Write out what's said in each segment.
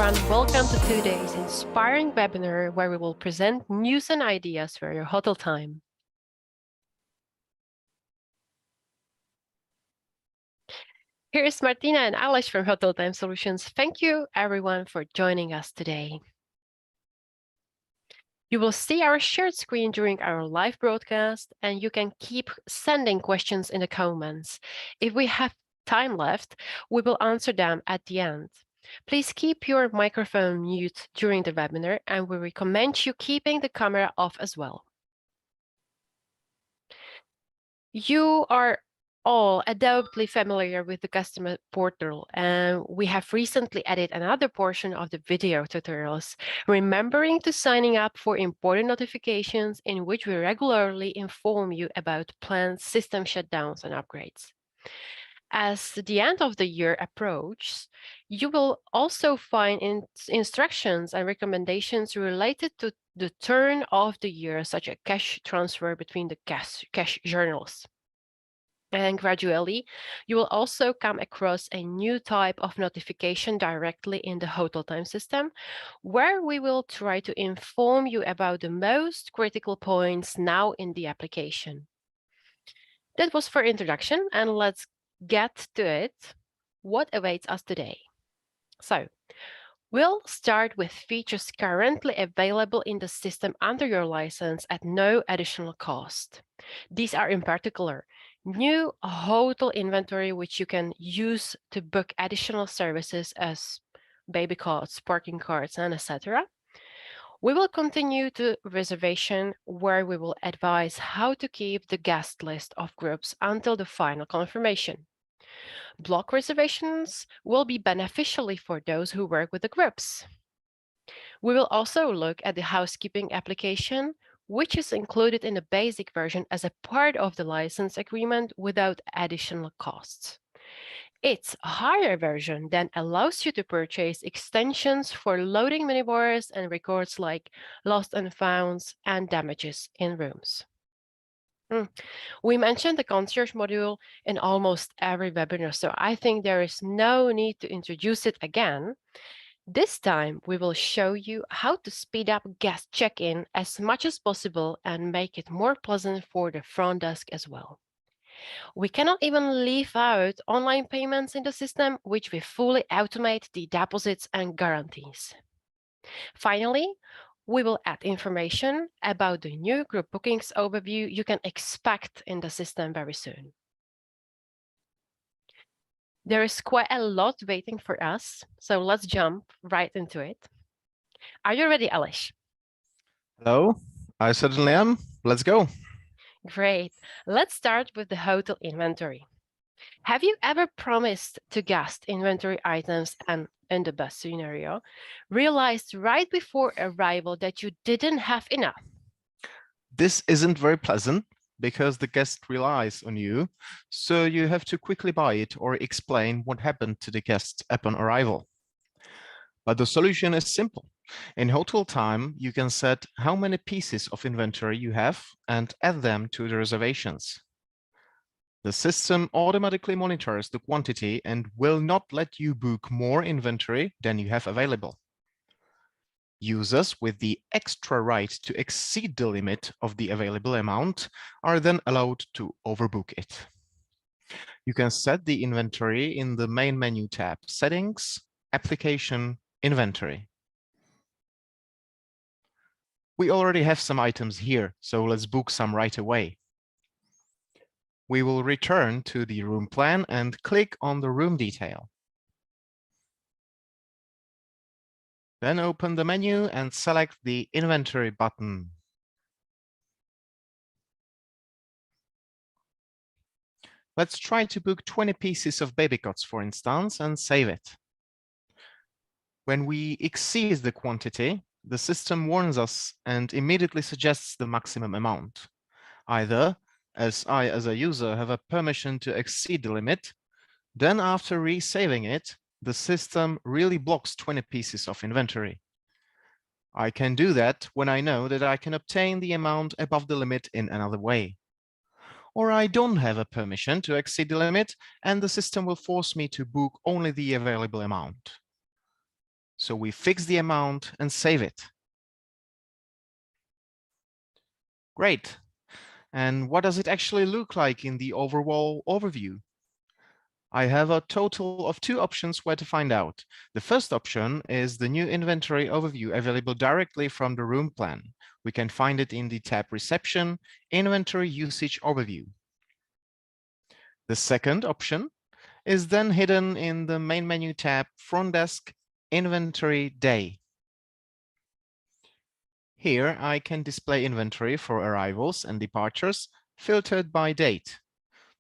everyone, welcome to today's inspiring webinar where we will present news and ideas for your hotel time. Here is Martina and Alice from HotelTime Solutions. Thank you everyone for joining us today. You will see our shared screen during our live broadcast, and you can keep sending questions in the comments. If we have time left, we will answer them at the end. Please keep your microphone mute during the webinar, and we recommend you keeping the camera off as well. You are all undoubtedly familiar with the customer portal, and we have recently added another portion of the video tutorials, remembering to signing up for important notifications in which we regularly inform you about planned system shutdowns and upgrades. As the end of the year approaches, you will also find instructions and recommendations related to the turn of the year, such as cash transfer between the cash journals. And gradually, you will also come across a new type of notification directly in the HotelTime system, where we will try to inform you about the most critical points now in the application. That was for introduction, and let's get to it. What awaits us today? So, we'll start with features currently available in the system under your license at no additional cost. These are in particular new hotel inventory, which you can use to book additional services as baby cots, parking cards, and etc. We will continue to reservation, where we will advise how to keep the guest list of groups until the final confirmation. Block reservations will be beneficial for those who work with the groups. We will also look at the housekeeping application, which is included in the basic version as a part of the license agreement without additional costs. Its higher version then allows you to purchase extensions for loading minibars and records like lost and founds and damages in rooms. We mentioned the concierge module in almost every webinar, so I think there is no need to introduce it again. This time, we will show you how to speed up guest check-in as much as possible and make it more pleasant for the front desk as well. We cannot even leave out online payments in the system, which we fully automate the deposits and guarantees. Finally, we will add information about the new group bookings overview you can expect in the system very soon. There is quite a lot waiting for us, so let's jump right into it. Are you ready, Alish? Hello, I certainly am. Let's go. Great. Let's start with the hotel inventory. Have you ever promised to guest inventory items and, in the best scenario, realized right before arrival that you didn't have enough? This isn't very pleasant because the guest relies on you, so you have to quickly buy it or explain what happened to the guest upon arrival. But the solution is simple. In HotelTime, you can set how many pieces of inventory you have and add them to the reservations. The system automatically monitors the quantity and will not let you book more inventory than you have available. Users with the extra right to exceed the limit of the available amount are then allowed to overbook it. You can set the inventory in the main menu tab, Settings, Application, Inventory. We already have some items here, so let's book some right away. We will return to the room plan and click on the room detail. Then open the menu and select the Inventory button. Let's try to book 20 pieces of baby cots, for instance, and save it. When we exceed the quantity, the system warns us and immediately suggests the maximum amount. Either, as I, as a user, have a permission to exceed the limit, then after resaving it, the system really blocks 20 pieces of inventory. I can do that when I know that I can obtain the amount above the limit in another way. Or I don't have a permission to exceed the limit, and the system will force me to book only the available amount. So we fix the amount and save it. Great. And what does it actually look like in the overall overview? I have a total of 2 options where to find out. The first option is the new inventory overview available directly from the room plan. We can find it in the tab Reception, Inventory Usage Overview. The second option is then hidden in the main menu tab Front Desk, Inventory Day. Here I can display inventory for arrivals and departures filtered by date.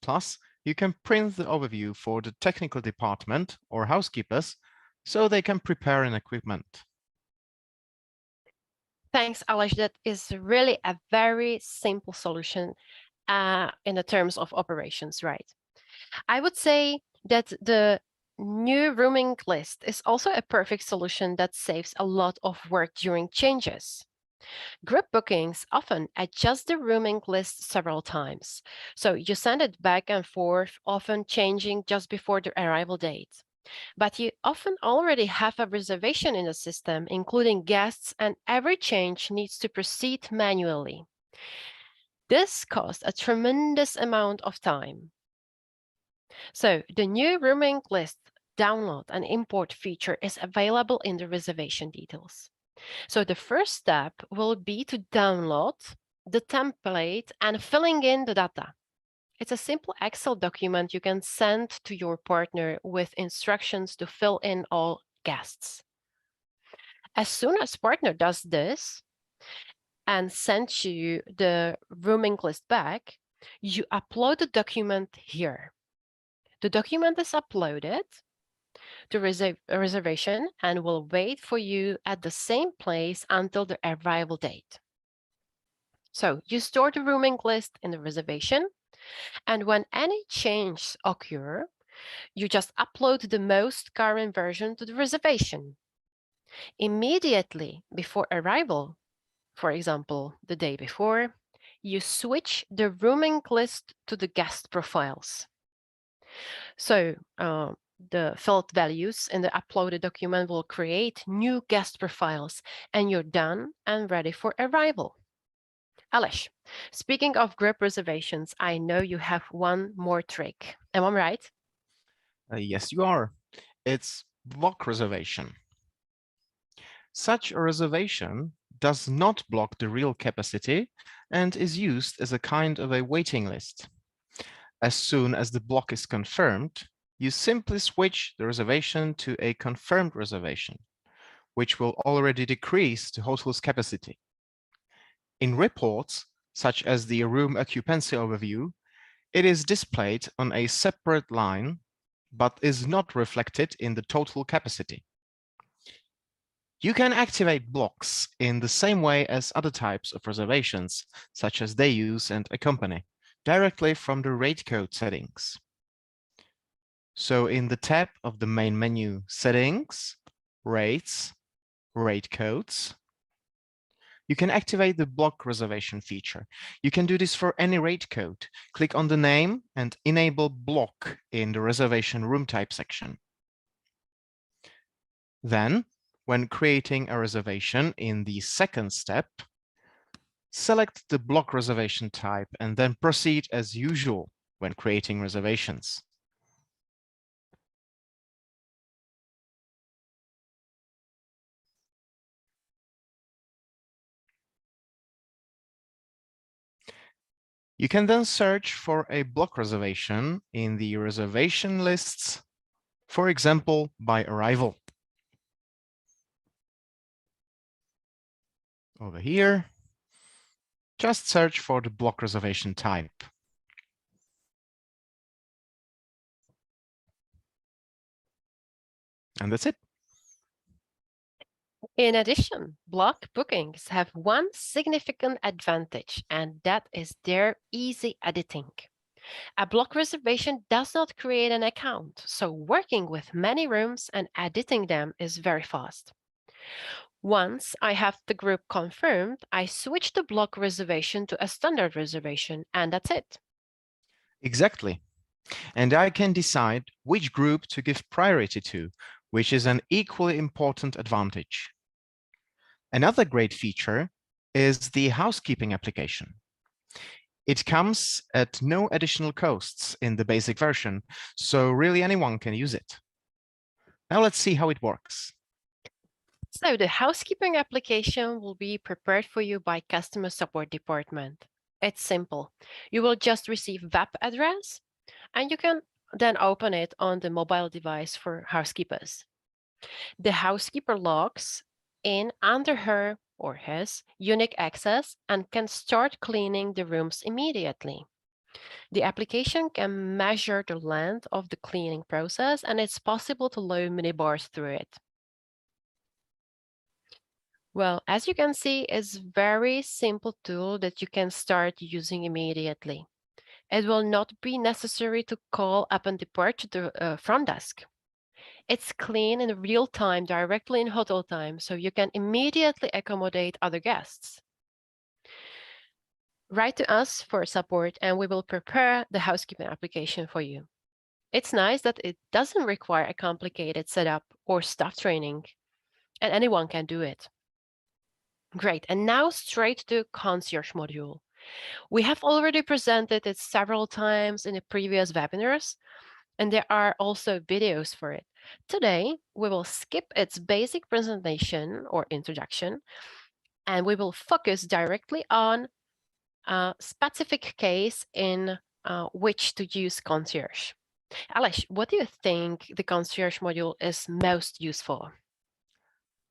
Plus, you can print the overview for the technical department or housekeepers so they can prepare an equipment. Thanks, Alish. That is really a very simple solution in the terms of operations, right? I would say that the new rooming list is also a perfect solution that saves a lot of work during changes. Group bookings often adjust the rooming list several times, so you send it back and forth, often changing just before the arrival date. But you often already have a reservation in the system, including guests, and every change needs to proceed manually. This costs a tremendous amount of time. So the new rooming list download and import feature is available in the reservation details. So the first step will be to download the template and filling in the data. It's a simple Excel document you can send to your partner with instructions to fill in all guests. As soon as partner does this and sends you the rooming list back, you upload the document here. The document is uploaded to reservation and will wait for you at the same place until the arrival date. So you store the rooming list in the reservation, and when any changes occur, you just upload the most current version to the reservation. Immediately before arrival, for example, the day before, you switch the rooming list to the guest profiles. So the filled values in the uploaded document will create new guest profiles, and you're done and ready for arrival. Alish, speaking of group reservations, I know you have one more trick. Am I right? Yes, you are. It's block reservation. Such a reservation does not block the real capacity and is used as a kind of a waiting list. As soon as the block is confirmed, you simply switch the reservation to a confirmed reservation, which will already decrease the hotel's capacity. In reports, such as the room occupancy overview, it is displayed on a separate line, but is not reflected in the total capacity. You can activate blocks in the same way as other types of reservations, such as day use and accompany, directly from the rate code settings. So in the tab of the main menu, Settings, Rates, Rate Codes, you can activate the block reservation feature. You can do this for any rate code. Click on the name and enable block in the reservation room type section. Then, when creating a reservation in the second step, select the block reservation type and then proceed as usual when creating reservations. You can then search for a block reservation in the reservation lists, for example, by arrival. Over here, just search for the block reservation type. And that's it. In addition, block bookings have one significant advantage, and that is their easy editing. A block reservation does not create an account, so working with many rooms and editing them is very fast. Once I have the group confirmed, I switch the block reservation to a standard reservation, and that's it. Exactly. And I can decide which group to give priority to, which is an equally important advantage. Another great feature is the housekeeping application. It comes at no additional costs in the basic version, so really anyone can use it. Now let's see how it works. So the housekeeping application will be prepared for you by customer support department. It's simple. You will just receive web address and you can then open it on the mobile device for housekeepers. The housekeeper logs in under her or his unique access and can start cleaning the rooms immediately. The application can measure the length of the cleaning process and it's possible to load mini bars through it. Well, as you can see, it's a very simple tool that you can start using immediately. It will not be necessary to call up and depart to the front desk. It's clean in real time directly in HotelTime, so you can immediately accommodate other guests. Write to us for support and we will prepare the housekeeping application for you. It's nice that it doesn't require a complicated setup or staff training, and anyone can do it. Great, and now straight to concierge module. We have already presented it several times in the previous webinars, and there are also videos for it. Today, we will skip its basic presentation or introduction, and we will focus directly on a specific case in which to use concierge. Alesh, what do you think the concierge module is most useful?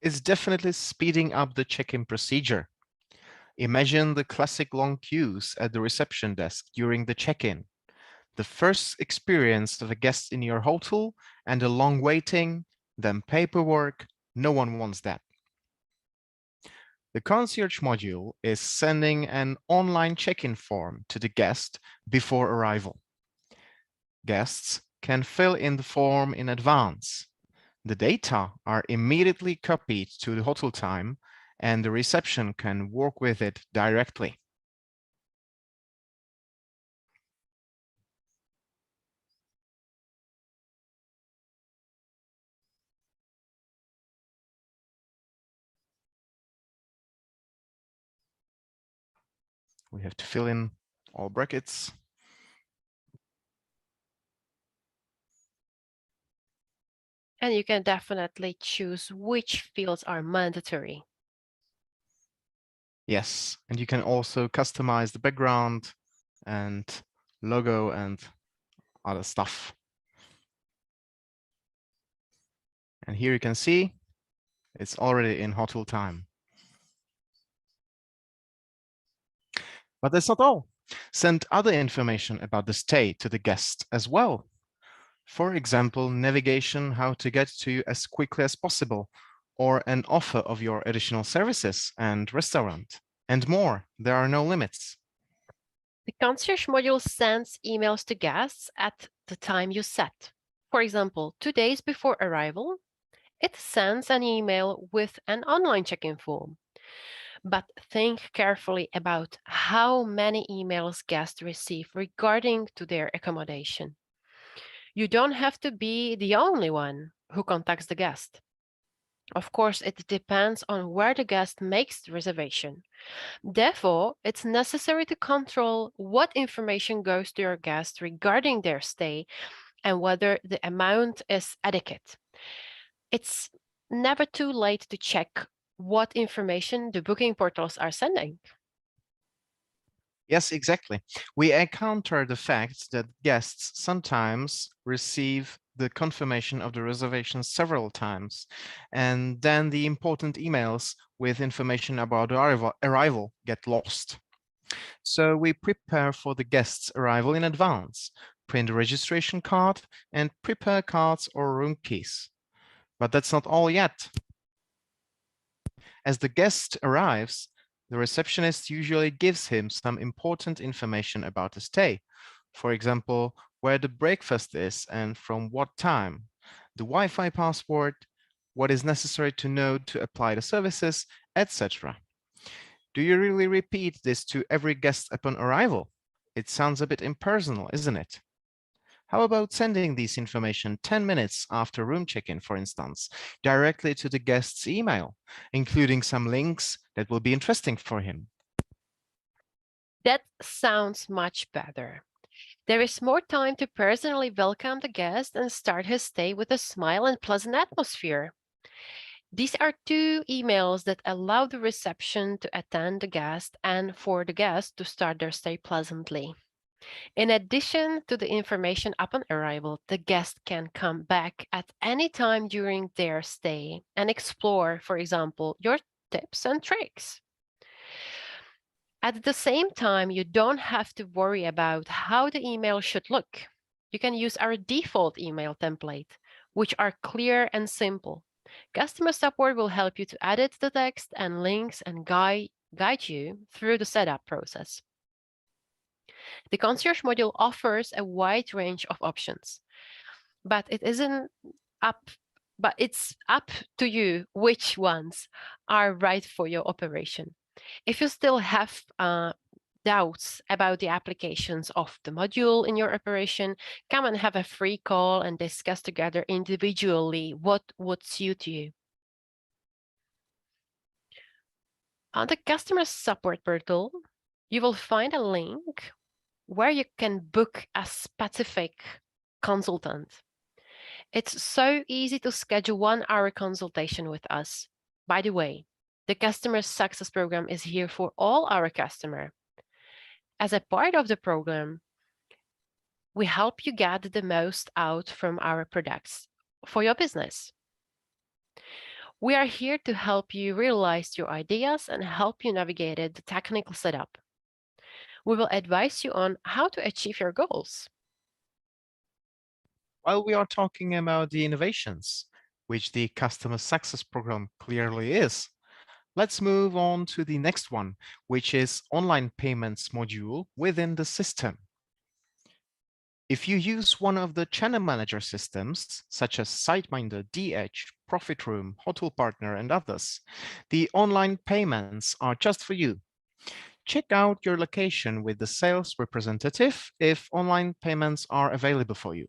It's definitely speeding up the check-in procedure. Imagine the classic long queues at the reception desk during the check-in. The first experience of a guest in your hotel and a long waiting, then paperwork. No one wants that. The concierge module is sending an online check-in form to the guest before arrival. Guests can fill in the form in advance. The data are immediately copied to the HotelTime and the reception can work with it directly. We have to fill in all brackets. And you can definitely choose which fields are mandatory. Yes, and you can also customize the background and logo and other stuff. And here you can see it's already in HotelTime. But that's not all. Send other information about the stay to the guest as well. For example, navigation, how to get to you as quickly as possible, or an offer of your additional services and restaurant, and more. There are no limits. The concierge module sends emails to guests at the time you set. For example, 2 days before arrival, it sends an email with an online check-in form. But think carefully about how many emails guests receive regarding to their accommodation. You don't have to be the only one who contacts the guest. Of course, it depends on where the guest makes the reservation. Therefore, it's necessary to control what information goes to your guest regarding their stay and whether the amount is adequate. It's never too late to check what information the booking portals are sending. Yes, exactly. We encounter the fact that guests sometimes receive the confirmation of the reservation several times, and then the important emails with information about the arrival get lost. So we prepare for the guest's arrival in advance, print a registration card, and prepare cards or room keys. But that's not all yet. As the guest arrives, the receptionist usually gives him some important information about the stay. For example, where the breakfast is and from what time, the Wi-Fi password, what is necessary to know to apply the services, etc. Do you really repeat this to every guest upon arrival? It sounds a bit impersonal, isn't it? How about sending this information 10 minutes after room check-in, for instance, directly to the guest's email, including some links that will be interesting for him? That sounds much better. There is more time to personally welcome the guest and start his stay with a smile and pleasant atmosphere. These are two emails that allow the reception to attend the guest and for the guest to start their stay pleasantly. In addition to the information upon arrival, the guest can come back at any time during their stay and explore, for example, your tips and tricks. At the same time, you don't have to worry about how the email should look. You can use our default email template, which are clear and simple. Customer support will help you to edit the text and links and guide you through the setup process. The concierge module offers a wide range of options, but up it's up to you which ones are right for your operation. If you still have doubts about the applications of the module in your operation, come and have a free call and discuss together individually what would suit you. On the customer support portal, you will find a link where you can book a specific consultant. It's so easy to schedule 1-hour consultation with us. By the way, the customer success program is here for all our customers. As a part of the program, we help you get the most out from our products for your business. We are here to help you realize your ideas and help you navigate the technical setup. We will advise you on how to achieve your goals. While we are talking about the innovations, which the customer success program clearly is, let's move on to the next one, which is online payments module within the system. If you use one of the channel manager systems, such as SiteMinder, DH, Profit Room, Hotel Partner, and others, the online payments are just for you. Check out your location with the sales representative if online payments are available for you.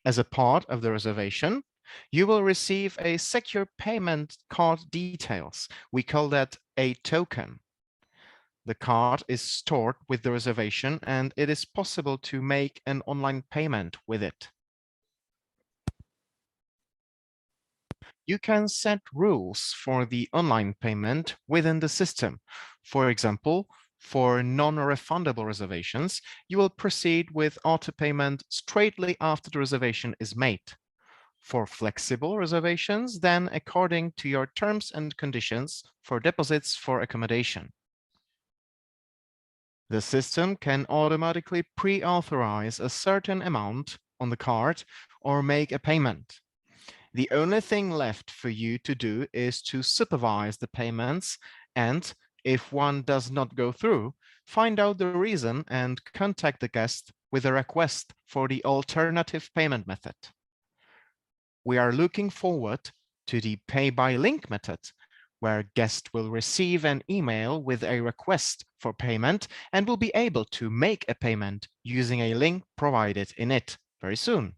As a part of the reservation, you will receive a secure payment card details. We call that a token. The card is stored with the reservation and it is possible to make an online payment with it. You can set rules for the online payment within the system. For example, for non-refundable reservations, you will proceed with auto payment straightly after the reservation is made. For flexible reservations, then according to your terms and conditions for deposits for accommodation. The system can automatically pre-authorize a certain amount on the card or make a payment. The only thing left for you to do is to supervise the payments and, if one does not go through, find out the reason and contact the guest with a request for the alternative payment method. We are looking forward to the pay by link method, where guest will receive an email with a request for payment and will be able to make a payment using a link provided in it very soon.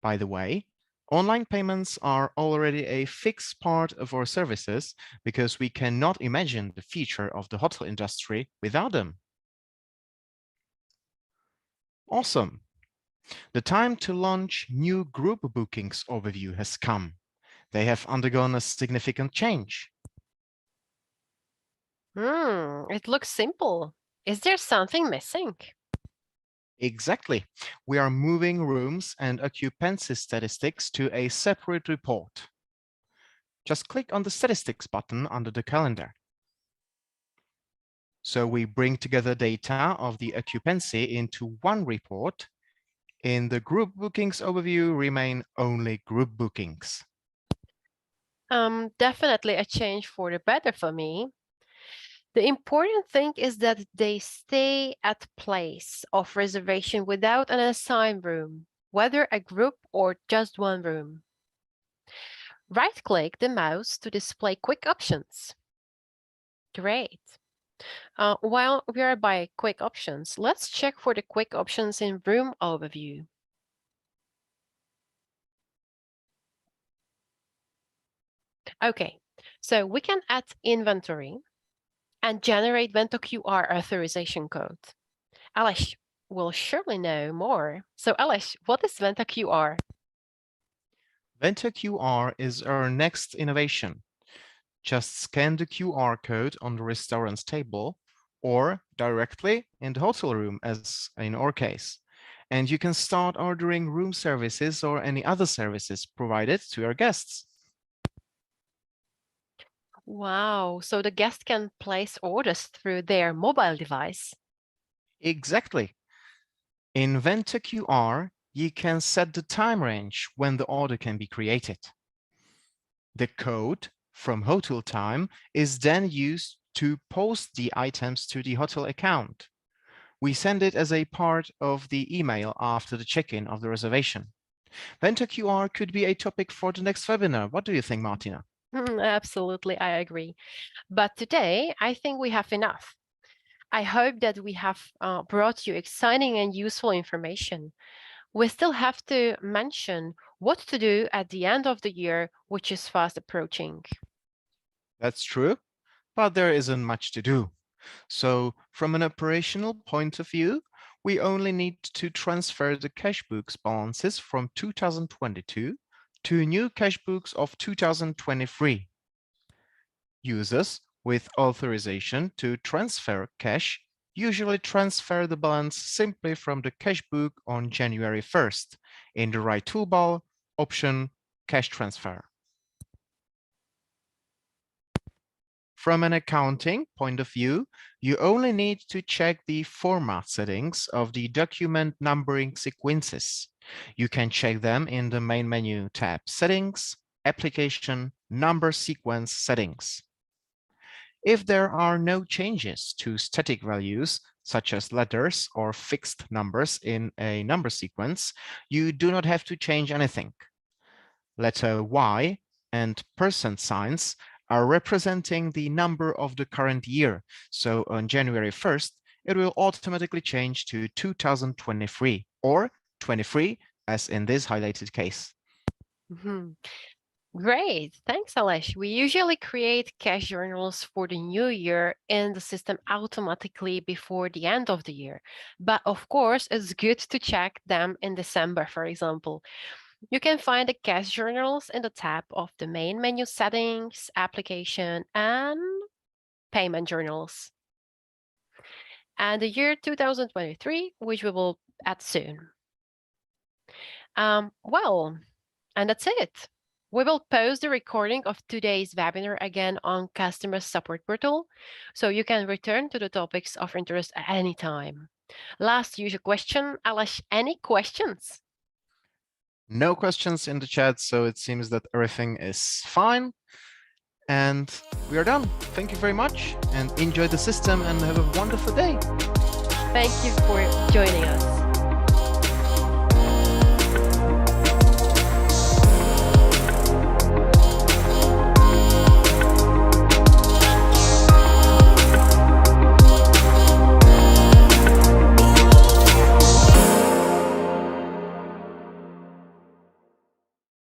By the way, online payments are already a fixed part of our services because we cannot imagine the future of the hotel industry without them. Awesome. The time to launch new group bookings overview has come. They have undergone a significant change. It looks simple. Is there something missing? Exactly. We are moving rooms and occupancy statistics to a separate report. Just click on the statistics button under the calendar. So we bring together data of the occupancy into one report. In the group bookings overview remain only group bookings. Definitely a change for the better for me. The important thing is that they stay at place of reservation without an assigned room, whether a group or just one room. Right-click the mouse to display quick options. Great. While we are by quick options, let's check for the quick options in room overview. Okay, so we can add inventory and generate Vento QR authorization code. Alish will surely know more. So Alish, what is Vento QR? Vento QR is our next innovation. Just scan the QR code on the restaurant's table or directly in the hotel room, as in our case. And you can start ordering room services or any other services provided to your guests. Wow, so the guest can place orders through their mobile device. Exactly. In Vento QR, you can set the time range when the order can be created. The code from HotelTime is then used to post the items to the hotel account. We send it as a part of the email after the check-in of the reservation. Vento QR could be a topic for the next webinar. What do you think, Martina? Absolutely, I agree. But today, I think we have enough. I hope that we have brought you exciting and useful information. We still have to mention what to do at the end of the year, which is fast approaching. That's true, but there isn't much to do. So from an operational point of view, we only need to transfer the cash books balances from 2022 to new cash books of 2023. Users with authorization to transfer cash usually transfer the balance simply from the cash book on January 1st in the right toolbar, option Cash Transfer. From an accounting point of view, you only need to check the format settings of the document numbering sequences. You can check them in the main menu tab Settings, Application, Number Sequence Settings. If there are no changes to static values, such as letters or fixed numbers in a number sequence, you do not have to change anything. Letter Y and percent signs are representing the number of the current year. So on January 1st, it will automatically change to 2023 or 23, as in this highlighted case. Great, thanks, Alesh. We usually create cash journals for the new year in the system automatically before the end of the year. But of course, it's good to check them in December, for example. You can find the cash journals in the tab of the main menu Settings, Application, and Payment Journals. And the year 2023, which we will add soon. Well, and that's it. We will post the recording of today's webinar again on Customer Support Portal, so you can return to the topics of interest at any time. Last usual question, Alash, any questions? No questions in the chat, so it seems that everything is fine. And we are done. Thank you very much and enjoy the system and have a wonderful day. Thank you for joining us.